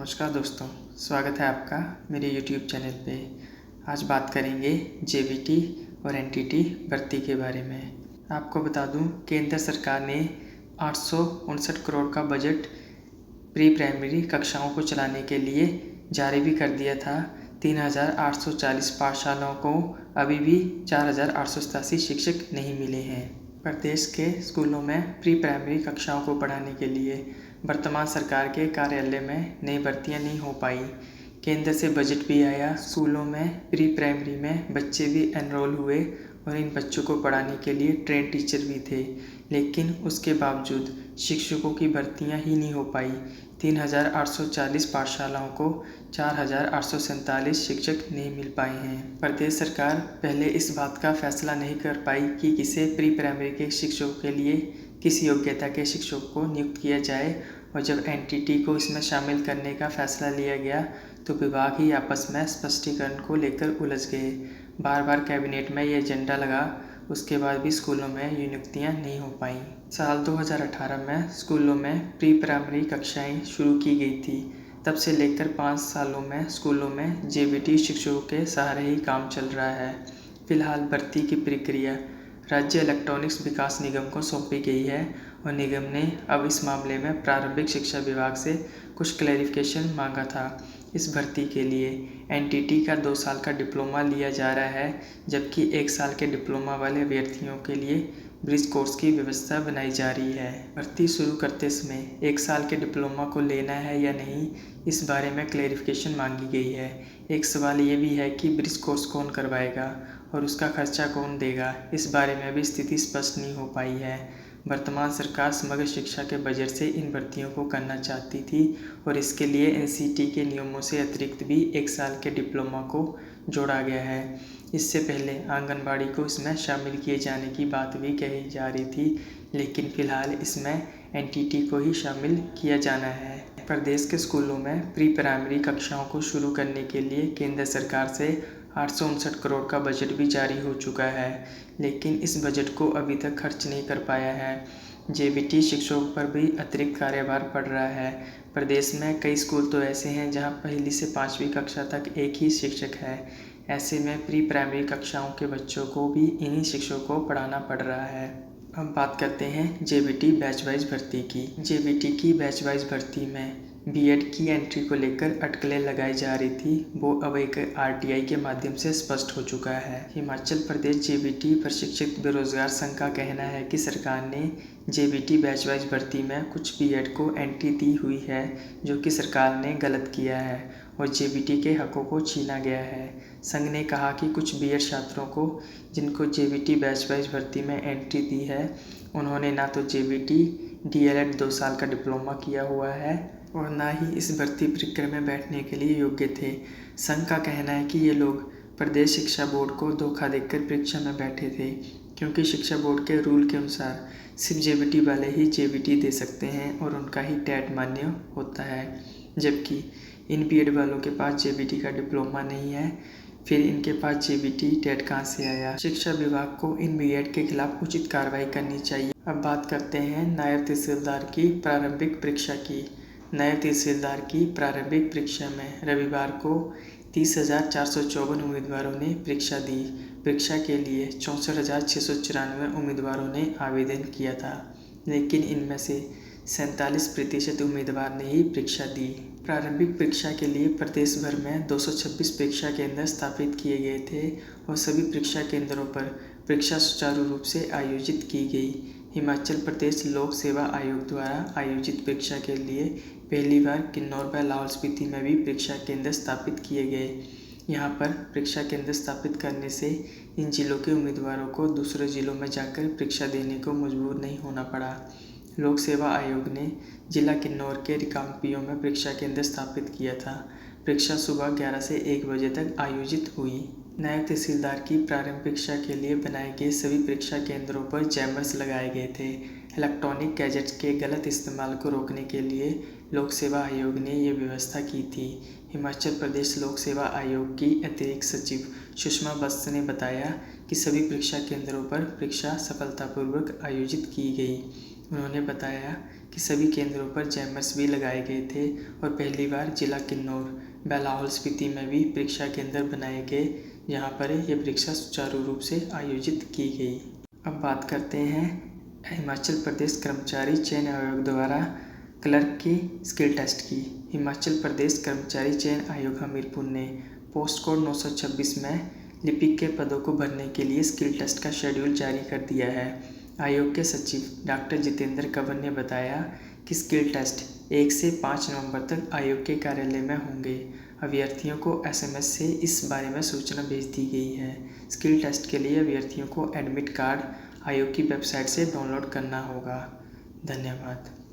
नमस्कार दोस्तों, स्वागत है आपका मेरे YouTube चैनल पे। आज बात करेंगे जेबीटी और एनटीटी भर्ती के बारे में। आपको बता दूं, केंद्र सरकार ने 859 करोड़ का बजट प्री प्राइमरी कक्षाओं को चलाने के लिए जारी भी कर दिया था। 3840 पाठशालाओं को अभी भी 4887 शिक्षक नहीं मिले हैं। प्रदेश के स्कूलों में प्री प्राइमरी कक्षाओं को पढ़ाने के लिए वर्तमान सरकार के कार्यालय में नई भर्तियां नहीं हो पाई। केंद्र से बजट भी आया, स्कूलों में प्री प्राइमरी में बच्चे भी एनरोल हुए और इन बच्चों को पढ़ाने के लिए ट्रेन टीचर भी थे, लेकिन उसके बावजूद शिक्षकों की भर्तियां ही नहीं हो पाई। 3840 पाठशालाओं को 4847 शिक्षक नहीं मिल पाए हैं। प्रदेश सरकार पहले इस बात का फैसला नहीं कर पाई कि किसे प्री प्राइमरी के शिक्षकों के लिए किस योग्यता के शिक्षकों को नियुक्त किया जाए, और जब एनटीटी को इसमें शामिल करने का फैसला लिया गया तो विभाग ही आपस में स्पष्टीकरण को लेकर उलझ गए। बार बार कैबिनेट में ये एजेंडा लगा, उसके बाद भी स्कूलों में ये नियुक्तियाँ नहीं हो पाई। साल 2018 में स्कूलों में प्री प्राइमरी कक्षाएं शुरू की गई थी। तब से लेकर 5 सालों में स्कूलों में जेबीटी शिक्षकों के सहारे ही काम चल रहा है। फिलहाल भर्ती की प्रक्रिया राज्य इलेक्ट्रॉनिक्स विकास निगम को सौंपी गई है और निगम ने अब इस मामले में प्रारंभिक शिक्षा विभाग से कुछ क्लैरिफिकेशन मांगा था। इस भर्ती के लिए एनटीटी का 2 साल का डिप्लोमा लिया जा रहा है, जबकि 1 साल के डिप्लोमा वाले अभ्यर्थियों के लिए ब्रिज कोर्स की व्यवस्था बनाई जा रही है। भर्ती शुरू करते समय 1 साल के डिप्लोमा को लेना है या नहीं, इस बारे में क्लैरिफिकेशन मांगी गई है। एक सवाल ये भी है कि ब्रिज कोर्स कौन करवाएगा और उसका खर्चा कौन देगा, इस बारे में भी स्थिति स्पष्ट नहीं हो पाई है। वर्तमान सरकार समग्र शिक्षा के बजट से इन भर्तियों को करना चाहती थी और इसके लिए एनसीटी के नियमों से अतिरिक्त भी 1 साल के डिप्लोमा को जोड़ा गया है। इससे पहले आंगनबाड़ी को इसमें शामिल किए जाने की बात भी कही जा रही थी, लेकिन फिलहाल इसमें एनटीटी को ही शामिल किया जाना है। प्रदेश के स्कूलों में प्री प्राइमरी कक्षाओं को शुरू करने के लिए केंद्र सरकार से 859 करोड़ का बजट भी जारी हो चुका है, लेकिन इस बजट को अभी तक खर्च नहीं कर पाया है। जेबीटी शिक्षकों पर भी अतिरिक्त कार्यभार पड़ रहा है। प्रदेश में कई स्कूल तो ऐसे हैं जहां पहली से 5वीं कक्षा तक एक ही शिक्षक है। ऐसे में प्री प्राइमरी कक्षाओं के बच्चों को भी इन्हीं शिक्षकों को पढ़ाना पड़ रहा है। अब बात करते हैं जेबीटी बैच वाइज भर्ती की। जेबीटी की बैच वाइज भर्ती में बीएड की एंट्री को लेकर अटकलें लगाई जा रही थी, वो अब एक आरटीआई के माध्यम से स्पष्ट हो चुका है। हिमाचल प्रदेश जेबीटी प्रशिक्षित बेरोजगार संघ का कहना है कि सरकार ने जेबीटी बैच वाइज भर्ती में कुछ बीएड को एंट्री दी हुई है, जो कि सरकार ने गलत किया है और जेबीटी के हकों को छीना गया है। संघ ने कहा कि कुछ बीएड छात्रों को जिनको जेबीटी बैच वाइज भर्ती में एंट्री दी है, उन्होंने ना तो जेबीटी डीएलएड 2 साल का डिप्लोमा किया हुआ है और ना ही इस भर्ती प्रक्रिया में बैठने के लिए योग्य थे। संघ का कहना है कि ये लोग प्रदेश शिक्षा बोर्ड को धोखा देकर परीक्षा में बैठे थे, क्योंकि शिक्षा बोर्ड के रूल के अनुसार सिर्फ जेबीटी वाले ही जेबीटी दे सकते हैं और उनका ही टेट मान्य होता है, जबकि इन बीएड वालों के पास जेबीटी का डिप्लोमा नहीं है। फिर इनके पास जेबीटी टेट कहाँ से आया? शिक्षा विभाग को इन बीएड के खिलाफ उचित कार्रवाई करनी चाहिए। अब बात करते हैं नायब तहसीलदार की प्रारंभिक परीक्षा की। नायब तहसीलदार की प्रारंभिक परीक्षा में रविवार को 30,454 उम्मीदवारों ने परीक्षा दी। परीक्षा के लिए 64,694 उम्मीदवारों ने आवेदन किया था, लेकिन इनमें से 47% उम्मीदवार ने ही परीक्षा दी। प्रारंभिक परीक्षा के लिए प्रदेश भर में 226 परीक्षा केंद्र स्थापित किए गए थे और सभी परीक्षा केंद्रों पर परीक्षा सुचारू रूप से आयोजित की गई। हिमाचल प्रदेश लोक सेवा आयोग द्वारा आयोजित परीक्षा के लिए पहली बार किन्नौर व लाहौल स्पीति में भी परीक्षा केंद्र स्थापित किए गए। यहाँ पर परीक्षा केंद्र स्थापित करने से इन जिलों के उम्मीदवारों को दूसरे जिलों में जाकर परीक्षा देने को मजबूर नहीं होना पड़ा। लोक सेवा आयोग ने जिला किन्नौर के रिकांगपिओ में परीक्षा केंद्र स्थापित किया था। परीक्षा सुबह 11 से 1 बजे तक आयोजित हुई। नायब तहसीलदार की प्रारंभिक परीक्षा के लिए बनाए गए सभी परीक्षा केंद्रों पर जैमर्स लगाए गए थे। इलेक्ट्रॉनिक गैजेट्स के गलत इस्तेमाल को रोकने के लिए लोक सेवा आयोग ने ये व्यवस्था की थी। हिमाचल प्रदेश लोक सेवा आयोग की अतिरिक्त सचिव सुषमा वत्स ने बताया कि सभी परीक्षा केंद्रों पर परीक्षा सफलतापूर्वक आयोजित की गई। उन्होंने बताया कि सभी केंद्रों पर जैमर्स भी लगाए गए थे और पहली बार जिला किन्नौर व लाहौल स्पीति में भी परीक्षा केंद्र बनाए गए, जहां पर यह परीक्षा सुचारू रूप से आयोजित की गई। अब बात करते हैं हिमाचल प्रदेश कर्मचारी चयन आयोग द्वारा क्लर्क की स्किल टेस्ट की। हिमाचल प्रदेश कर्मचारी चयन आयोग हमीरपुर ने पोस्ट कोड 926 में लिपिक के पदों को भरने के लिए स्किल टेस्ट का शेड्यूल जारी कर दिया है। आयोग के सचिव डॉक्टर जितेंद्र कंवर ने बताया कि स्किल टेस्ट 1 से 5 नवंबर तक आयोग के कार्यालय में होंगे। अभ्यर्थियों को SMS से इस बारे में सूचना भेज दी गई है। स्किल टेस्ट के लिए अभ्यर्थियों को एडमिट कार्ड आयोग की वेबसाइट से डाउनलोड करना होगा। धन्यवाद।